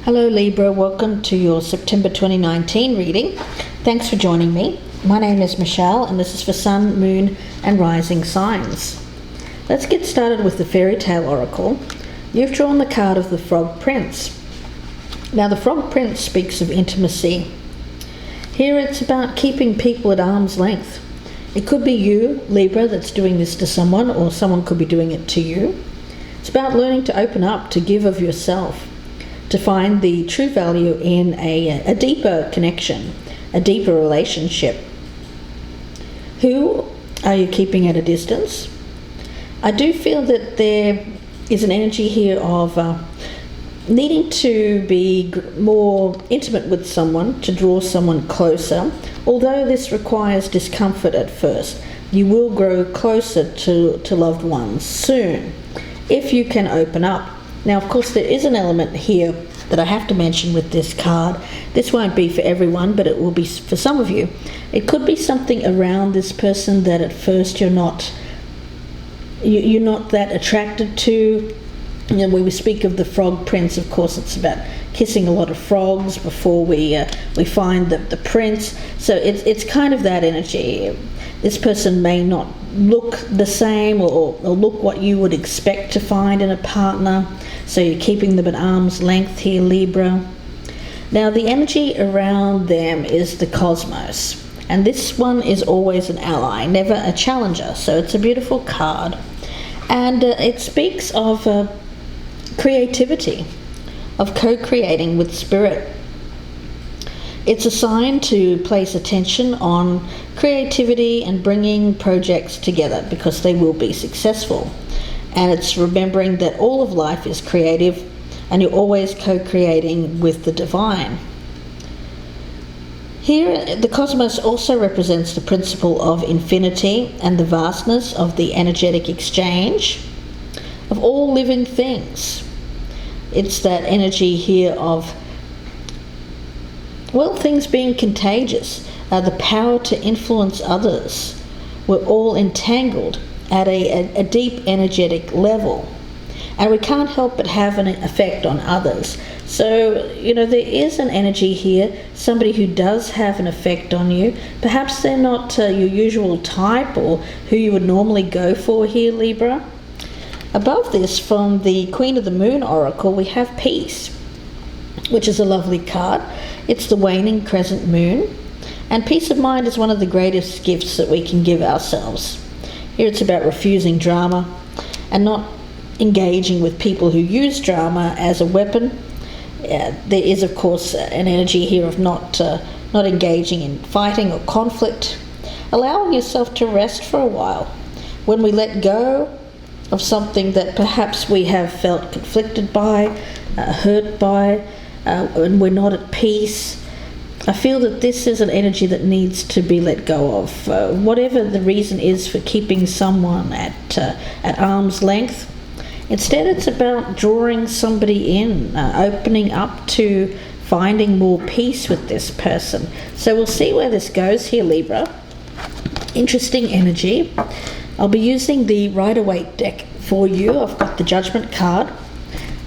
Hello Libra, welcome to your September 2019 reading. Thanks for joining me. My name is Michelle and this is for Sun, Moon and Rising signs. Let's get started with the fairy tale oracle. You've drawn the card of the Frog Prince. Now the Frog Prince speaks of intimacy. Here it's about keeping people at arm's length. It could be you, Libra, that's doing this to someone, or someone could be doing it to you. It's about learning to open up, to give of yourself, to find the true value in a deeper connection, a deeper relationship. Who are you keeping at a distance? I do feel that there is an energy here of needing to be more intimate with someone, to draw someone closer. Although this requires discomfort at first, you will grow closer to loved ones soon, if you can open up. Now, of course, there is an element here that I have to mention with this card. This won't be for everyone, but it will be for some of you. It could be something around this person that at first you're not that attracted to. You know, when we speak of the Frog Prince, of course, it's about kissing a lot of frogs before we find the prince. So it's kind of that energy. This person may not look the same or look what you would expect to find in a partner. So you're keeping them at arm's length here, Libra. Now the energy around them is the cosmos. And this one is always an ally, never a challenger. So it's a beautiful card. And it speaks of creativity, of co-creating with spirit. It's a sign to place attention on creativity and bringing projects together because they will be successful. And it's remembering that all of life is creative and you're always co-creating with the divine. Here, the cosmos also represents the principle of infinity and the vastness of the energetic exchange of all living things. It's that energy here of, well, things being contagious, the power to influence others. We're all entangled at a deep energetic level, and we can't help but have an effect on others. So, you know, there is an energy here, somebody who does have an effect on you. Perhaps they're not your usual type or who you would normally go for here, Libra. Above this, from the Queen of the Moon oracle, we have peace, which is a lovely card. It's the waning crescent moon, and peace of mind is one of the greatest gifts that we can give ourselves. Here it's about refusing drama and not engaging with people who use drama as a weapon. There is, of course, an energy here of not engaging in fighting or conflict, allowing yourself to rest for a while. When we let go of something that perhaps we have felt conflicted by, hurt by, and we're not at peace, I feel that this is an energy that needs to be let go of. Whatever the reason is for keeping someone at arm's length, instead it's about drawing somebody in, opening up to finding more peace with this person. So we'll see where this goes here, Libra. Interesting energy. I'll be using the Rider-Waite deck for you. I've got the Judgment card.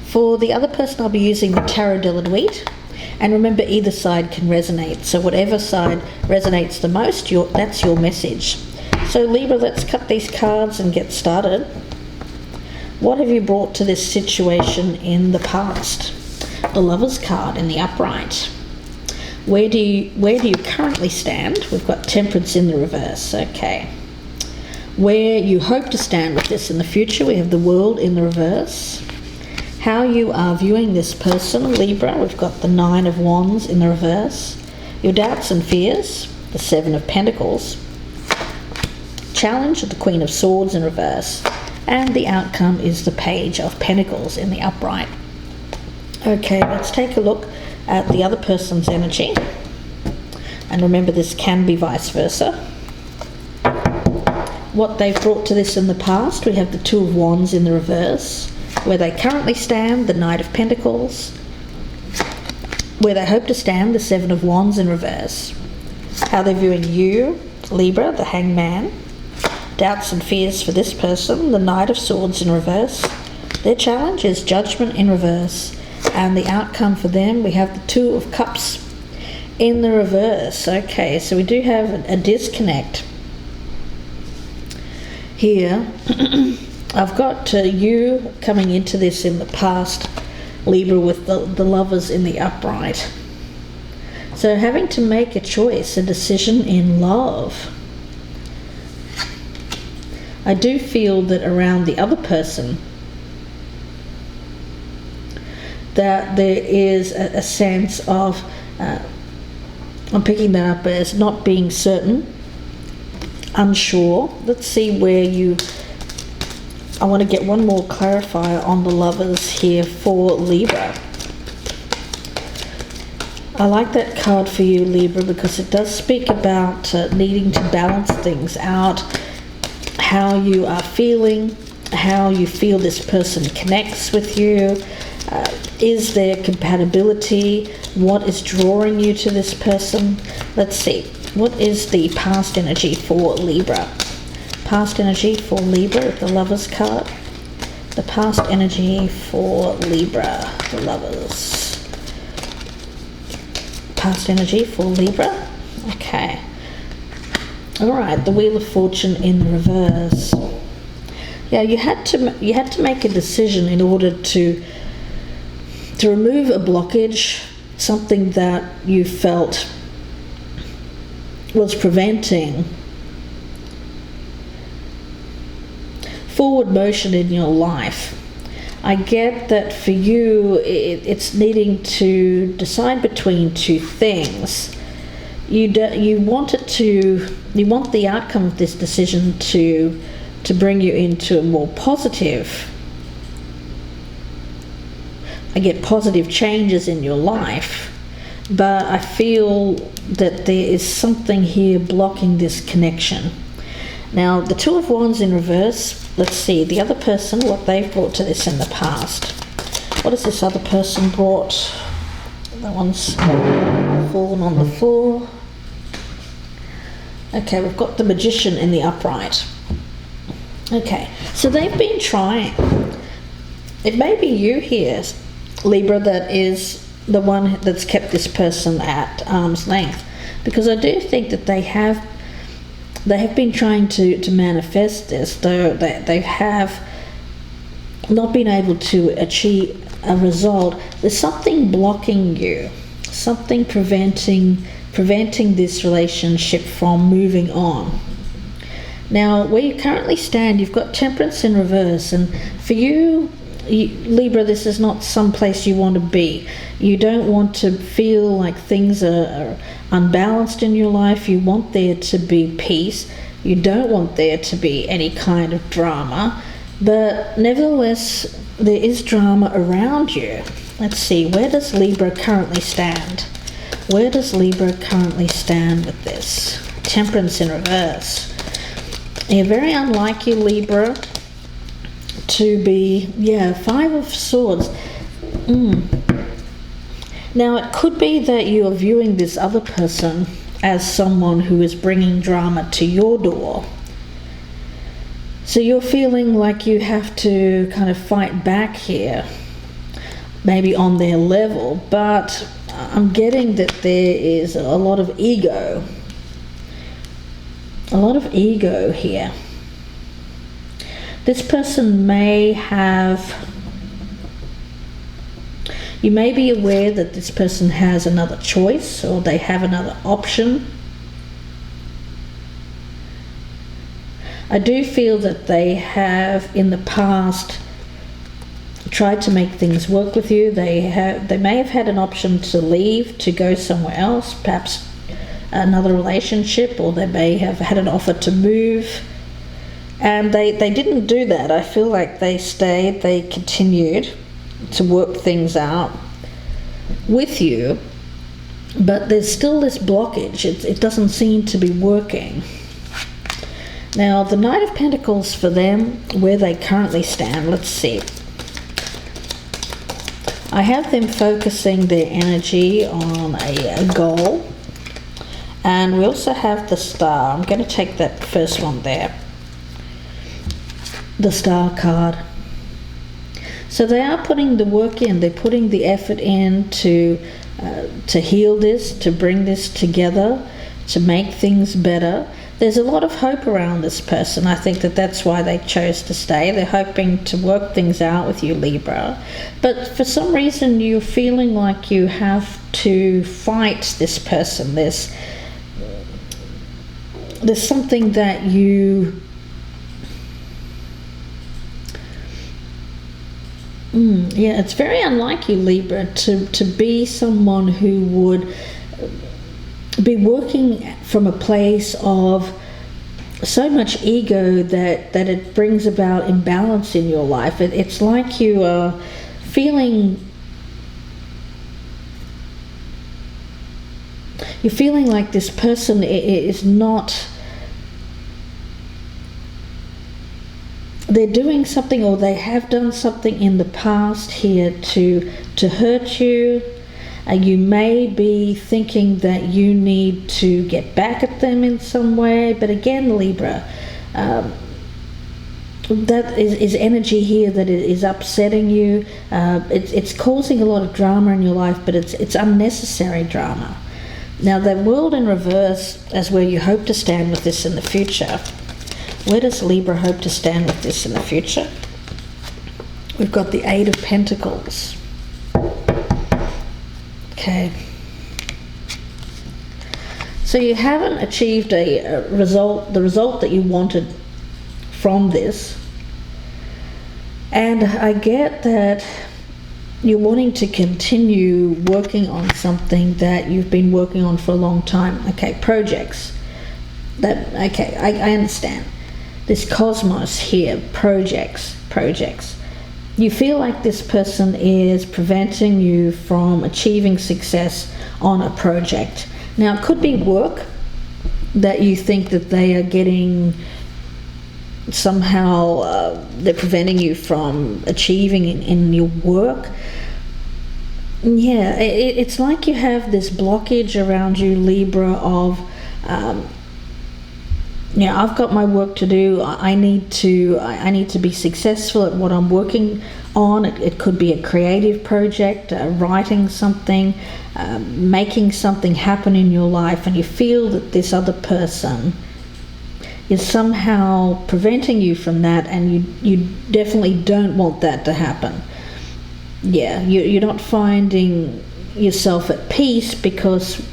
For the other person, I'll be using the Tarot de Nuit. And remember, either side can resonate. So whatever side resonates the most, that's your message. So Libra, let's cut these cards and get started. What have you brought to this situation in the past? The Lover's card in the upright. Where do you currently stand? We've got Temperance in the reverse. Okay. Where you hope to stand with this in the future, we have the World in the reverse. How you are viewing this person, Libra, we've got the Nine of Wands in the reverse. Your doubts and fears, the Seven of Pentacles. Challenge, the Queen of Swords in reverse. And the outcome is the Page of Pentacles in the upright. Okay, let's take a look at the other person's energy. And remember, this can be vice versa. What they've brought to this in the past, we have the Two of Wands in the reverse. Where they currently stand, the Knight of Pentacles. Where they hope to stand, the Seven of Wands in reverse. How they're viewing you, Libra, the Hangman. Doubts and fears for this person, the Knight of Swords in reverse. Their challenge is Judgment in reverse. And the outcome for them, we have the Two of Cups in the reverse. Okay, so we do have a disconnect here. I've got you coming into this in the past, Libra, with the Lovers in the upright. So having to make a choice, a decision in love. I do feel that around the other person, that there is a sense of, I'm picking that up as not being certain, unsure. Let's see where I want to get one more clarifier on the Lovers here for Libra. I like that card for you, Libra, because it does speak about needing to balance things out, how you are feeling, how you feel this person connects with you. Is there compatibility? What is drawing you to this person? Let's see. What is the past energy for Libra? Past energy for Libra with the Lovers card. The past energy for Libra, the Lovers. Past energy for Libra. Okay. All right. The Wheel of Fortune in the reverse. Yeah, you had to make a decision in order to remove a blockage, something that you felt was preventing forward motion in your life. I get that for you it's needing to decide between two things. You want the outcome of this decision to bring you into a more positive. I get positive changes in your life, but I feel that there is something here blocking this connection. Now, the Two of Wands in reverse, let's see, the other person, what they've brought to this in the past. What has this other person brought? That one's fallen on the floor. Okay, we've got the Magician in the upright. Okay, so they've been trying. It may be you here, Libra, that is the one that's kept this person at arm's length, because I do think that they have been trying to manifest this, though they have not been able to achieve a result. There's something blocking you, something preventing this relationship from moving on. Now, where you currently stand, you've got Temperance in reverse, and for you, Libra, this is not some place you want to be. You don't want to feel like things are unbalanced in your life. You want there to be peace. You don't want there to be any kind of drama. But nevertheless, there is drama around you. Let's see, where does Libra currently stand? Where does Libra currently stand with this? Temperance in reverse. You're very unlike you, Libra, to be, Five of Swords. Now, it could be that you are viewing this other person as someone who is bringing drama to your door. So you're feeling like you have to kind of fight back here, maybe on their level, but I'm getting that there is a lot of ego. A lot of ego here. This person may have, you may be aware that this person has another choice, or they have another option. I do feel that they have in the past tried to make things work with you. They may have had an option to leave, to go somewhere else, perhaps another relationship, or they may have had an offer to move. And they didn't do that. I feel like they stayed, they continued to work things out with you, but there's still this blockage. It doesn't seem to be working. Now, the Knight of Pentacles for them, where they currently stand, let's see. I have them focusing their energy on a goal, and we also have the Star. I'm going to take that first one there. The Star card. So they are putting the work in, they're putting the effort in to heal this, to bring this together, to make things better. There's a lot of hope around this person. I think that's why they chose to stay. They're hoping to work things out with you, Libra. But for some reason, you're feeling like you have to fight this person. There's something that you... yeah, it's very unlike you, Libra, to be someone who would be working from a place of so much ego that it brings about imbalance in your life. It's like you are feeling... You're feeling like this person is not... They're doing something, or they have done something in the past here to hurt you. You may be thinking that you need to get back at them in some way, but again, Libra, that is energy here that is upsetting you. It's causing a lot of drama in your life, but it's unnecessary drama. Now, the world in reverse as where you hope to stand with this in the future. Where does Libra hope to stand with this in the future? We've got the Eight of Pentacles. Okay. So you haven't achieved the result that you wanted from this. And I get that you're wanting to continue working on something that you've been working on for a long time. Okay, projects. I understand. This cosmos here, projects. You feel like this person is preventing you from achieving success on a project. Now, it could be work that you think that they are getting somehow, they're preventing you from achieving in your work. Yeah, it's like you have this blockage around you, Libra, of... I've got my work to do. I need to be successful at what I'm working on. It could be a creative project, writing something, making something happen in your life, and you feel that this other person is somehow preventing you from that, and you definitely don't want that to happen. Yeah, you're not finding yourself at peace, because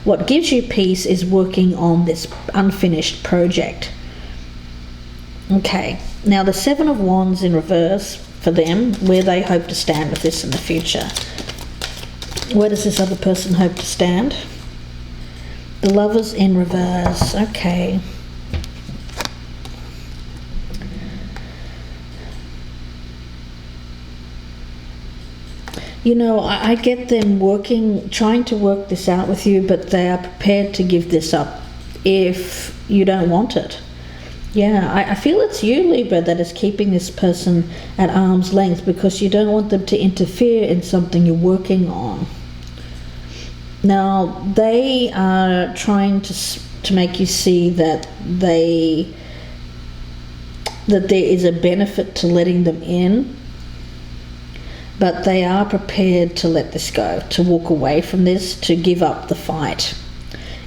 what gives you peace is working on this unfinished project. Okay, now the Seven of Wands in reverse for them, where they hope to stand with this in the future. Where does this other person hope to stand? The Lovers in reverse. Okay. I get them trying to work this out with you, but they are prepared to give this up if you don't want it. Yeah, I feel it's you, Libra, that is keeping this person at arm's length, because you don't want them to interfere in something you're working on. Now, they are trying to make you see that there is a benefit to letting them in, but they are prepared to let this go, to walk away from this, to give up the fight.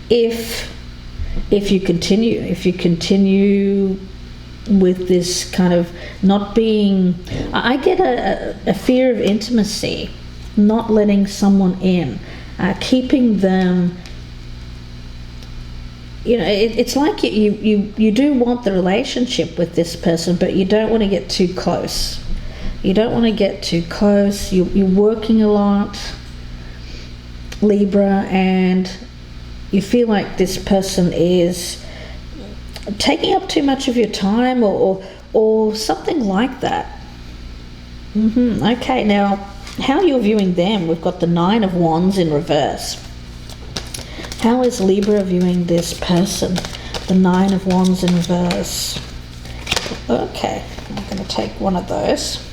If you continue with this kind of not being... I get a fear of intimacy, not letting someone in, keeping them... it's like you do want the relationship with this person, but you don't want to get too close. You're working a lot, Libra, and you feel like this person is taking up too much of your time, or something like that. Okay, now how you're viewing them, we've got the Nine of Wands in reverse. How is Libra viewing this person? The Nine of Wands in reverse. Okay, I'm going to take one of those.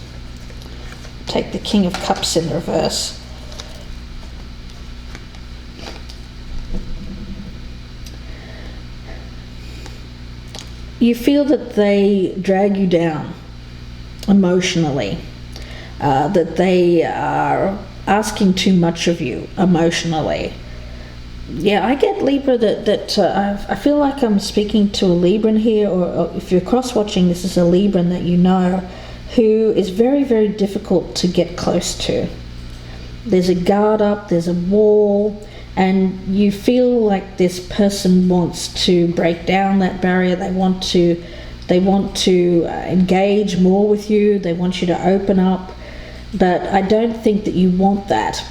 Take the King of Cups in reverse. You feel that they drag you down emotionally. that they are asking too much of you emotionally. Yeah, I get Libra that I feel like I'm speaking to a Libran here, or if you're cross-watching, this is a Libran that you know, who is very, very difficult to get close to. There's a guard up, there's a wall, and you feel like this person wants to break down that barrier. They want to engage more with you. They want you to open up, but I don't think that you want that.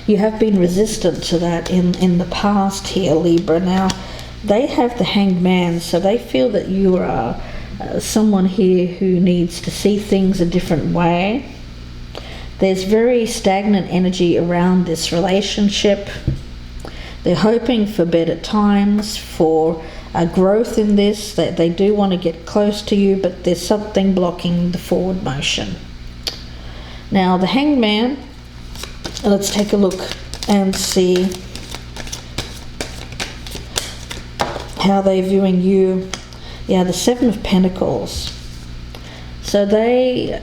You have been resistant to that in the past here, Libra. Now, they have the Hanged Man, so they feel that you are someone here who needs to see things a different way. There's very stagnant energy around this relationship. They're hoping for better times, for growth in this. They do want to get close to you, but there's something blocking the forward motion. Now, the Hanged Man, let's take a look and see how they're viewing you. Yeah, the Seven of Pentacles. So they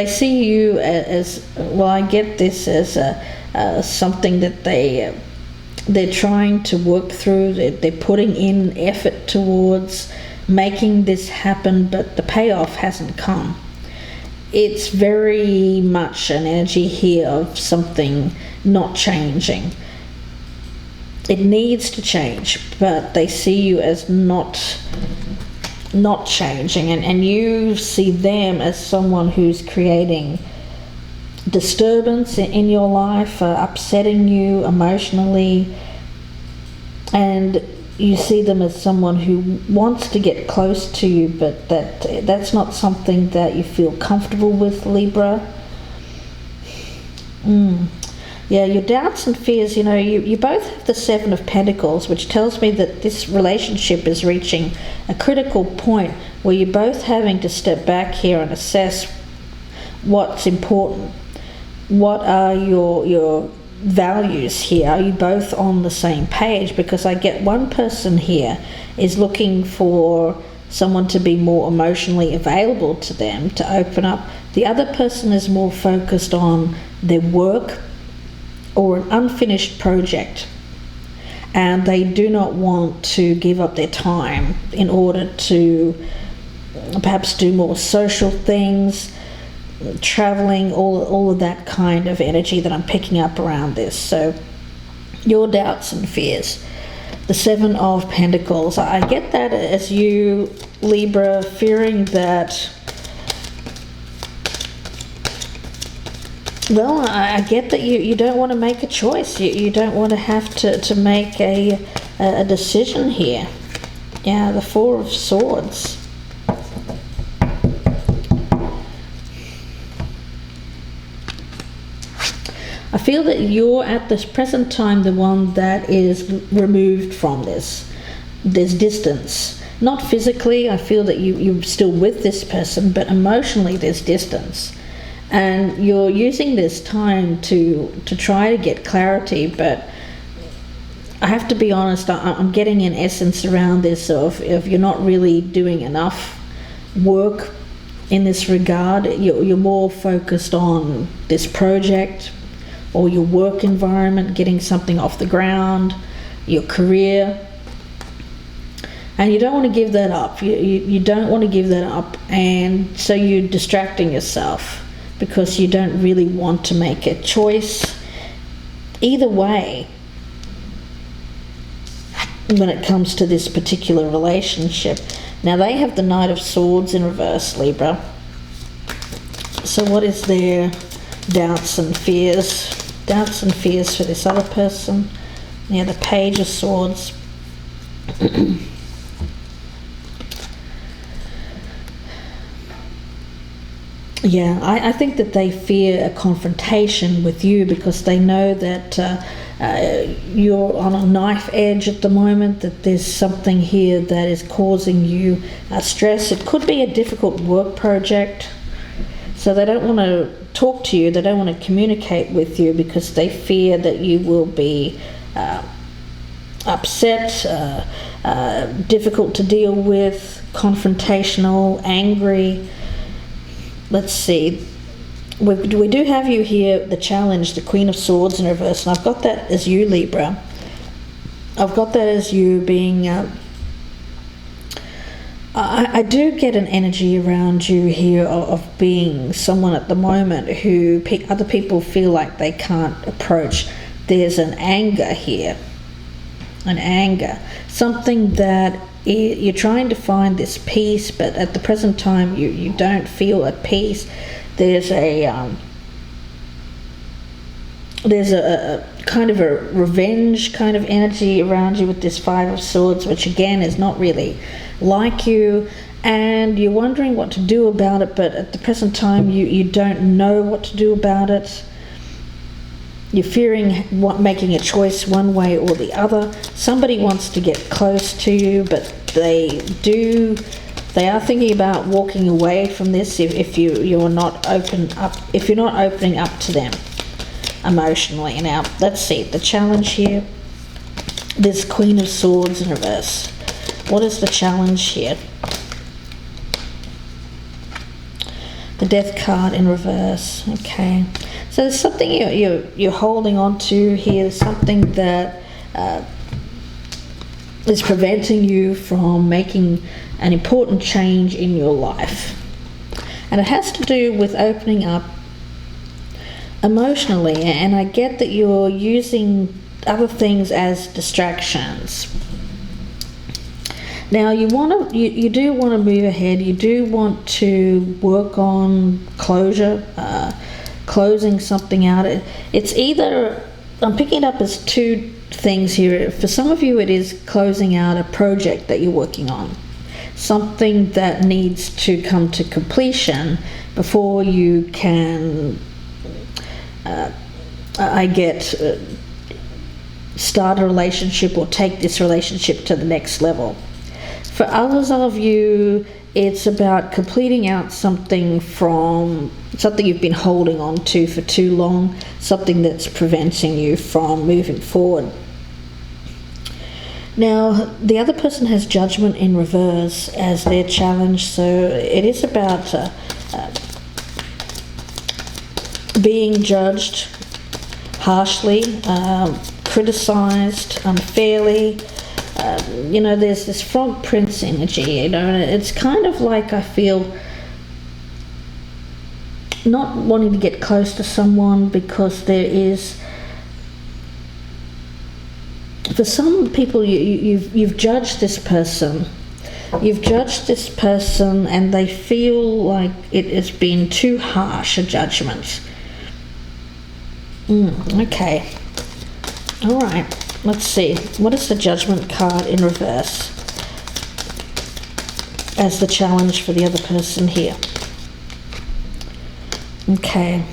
see you as, well, I get this as something that they're trying to work through. They're putting in effort towards making this happen, but the payoff hasn't come. It's very much an energy here of something not changing. It needs to change, but they see you as not changing, and you see them as someone who's creating disturbance in your life, upsetting you emotionally, and you see them as someone who wants to get close to you, but that's not something that you feel comfortable with, Libra. Yeah, your doubts and fears, you both have the Seven of Pentacles, which tells me that this relationship is reaching a critical point where you're both having to step back here and assess what's important. What are your values here? Are you both on the same page? Because I get one person here is looking for someone to be more emotionally available to them, to open up. The other person is more focused on their work or an unfinished project, and they do not want to give up their time in order to perhaps do more social things, traveling, all of that kind of energy that I'm picking up around this. So your doubts and fears, the Seven of Pentacles, I get that as you, Libra, fearing that, well, I get that you don't want to make a choice. You don't want to have to make a decision here. Yeah, the Four of Swords. I feel that you're at this present time the one that is removed from this. There's distance. Not physically, I feel that you're still with this person, but emotionally there's distance. And you're using this time to try to get clarity, but I have to be honest, I'm getting an essence around this of if you're not really doing enough work in this regard. You're more focused on this project or your work environment, getting something off the ground, your career, and you don't want to give that up. You don't want to give that up, and so you're distracting yourself because you don't really want to make a choice either way when it comes to this particular relationship. Now, they have the Knight of Swords in reverse, Libra. So what is their doubts and fears? Doubts and fears for this other person. Yeah, the Page of Swords. Yeah, I think that they fear a confrontation with you because they know that you're on a knife edge at the moment, that there's something here that is causing you stress. It could be a difficult work project, so they don't want to talk to you, they don't want to communicate with you because they fear that you will be upset, difficult to deal with. confrontational, angry. Let's see. We do have you here, the challenge, the Queen of Swords in reverse, and I've got that as you, Libra. I've got that as you being... I do get an energy around you here of being someone at the moment who other people feel like they can't approach. There's an anger here. An anger. Something that you're trying to find this peace, but at the present time you don't feel at peace. There's a kind of a revenge kind of energy around you with this Five of Swords, which again is not really like you, and you're wondering what to do about it, but at the present time you don't know what to do about it. You're fearing making a choice one way or the other. Somebody wants to get close to you, but they are thinking about walking away from this if you're not opening up to them emotionally. Now let's see the challenge here. This Queen of Swords in reverse. What is the challenge here? The Death card in reverse. Okay, so there's something you're holding on to here. Something that is preventing you from making an important change in your life, and it has to do with opening up emotionally. And I get that you're using other things as distractions. Now you do want to move ahead. You do want to work on closure, closing something out. It's either, I'm picking it up as two things here. For some of you, it is closing out a project that you're working on, something that needs to come to completion before you can, start a relationship or take this relationship to the next level. For others of you, it's about completing out something you've been holding on to for too long, something that's preventing you from moving forward. Now, the other person has Judgment in reverse as their challenge, so it is about being judged harshly, criticized unfairly. There's this Frog Prince energy, and it's kind of like, I feel, not wanting to get close to someone because there is, for some people, you've judged this person. You've judged this person and they feel like it has been too harsh a judgment. Okay. All right. Let's see. What is the Judgment card in reverse as the challenge for the other person here? Okay.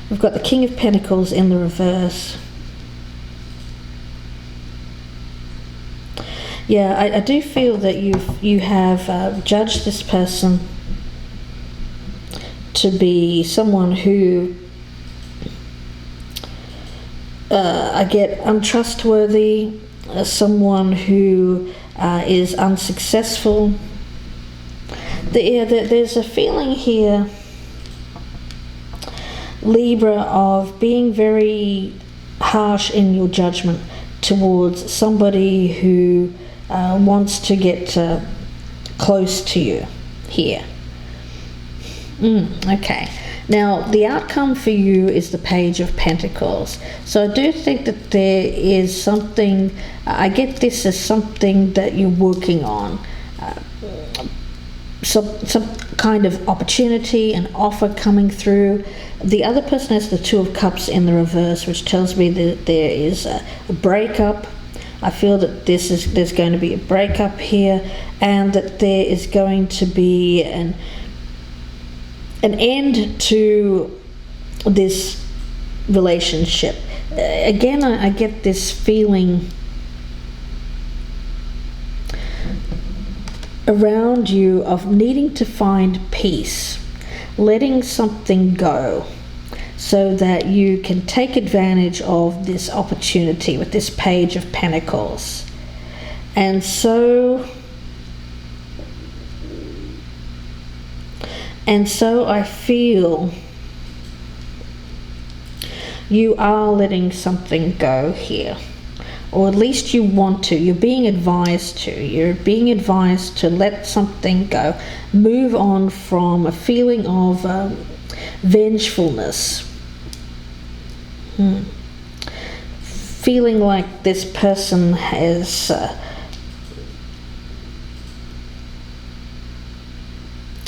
We've got the King of Pentacles in the reverse. Yeah, I do feel that you have judged this person to be someone who I get untrustworthy, someone who is unsuccessful. There's a feeling here, Libra, of being very harsh in your judgment towards somebody who wants to get close to you here. Okay. Now, the outcome for you is the Page of Pentacles. So I do think that there is something, I get this as something that you're working on. Some kind of opportunity, an offer coming through. The other person has the Two of Cups in the reverse, which tells me that there is a breakup. I feel that there's going to be a breakup here, and that there is going to be an end to this relationship. Again, I get this feeling around you of needing to find peace, letting something go so that you can take advantage of this opportunity with this Page of Pentacles. And so And so I feel you are letting something go here. Or at least you want to. You're being advised to. You're being advised to let something go. Move on from a feeling of vengefulness. Feeling like this person has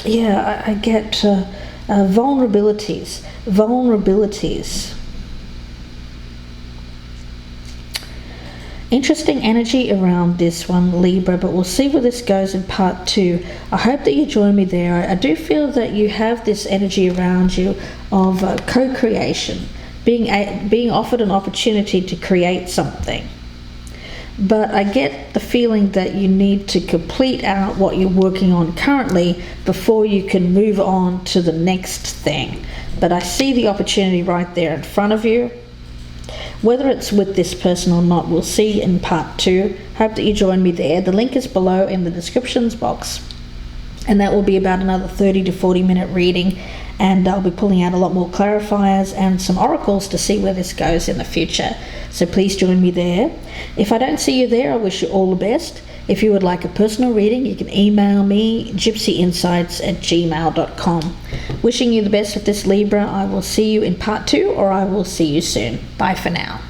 I get vulnerabilities. Interesting energy around this one, Libra, but we'll see where this goes in part 2. I hope that you join me there. I do feel that you have this energy around you of co-creation, being offered an opportunity to create something. But I get the feeling that you need to complete out what you're working on currently before you can move on to the next thing. But I see the opportunity right there in front of you. Whether it's with this person or not, we'll see in part 2. Hope that you join me there. The link is below in the descriptions box. And that will be about another 30 to 40 minute reading. And I'll be pulling out a lot more clarifiers and some oracles to see where this goes in the future. So please join me there. If I don't see you there, I wish you all the best. If you would like a personal reading, you can email me, gypsyinsights@gmail.com. Wishing you the best with this, Libra. I will see you in part 2, or I will see you soon. Bye for now.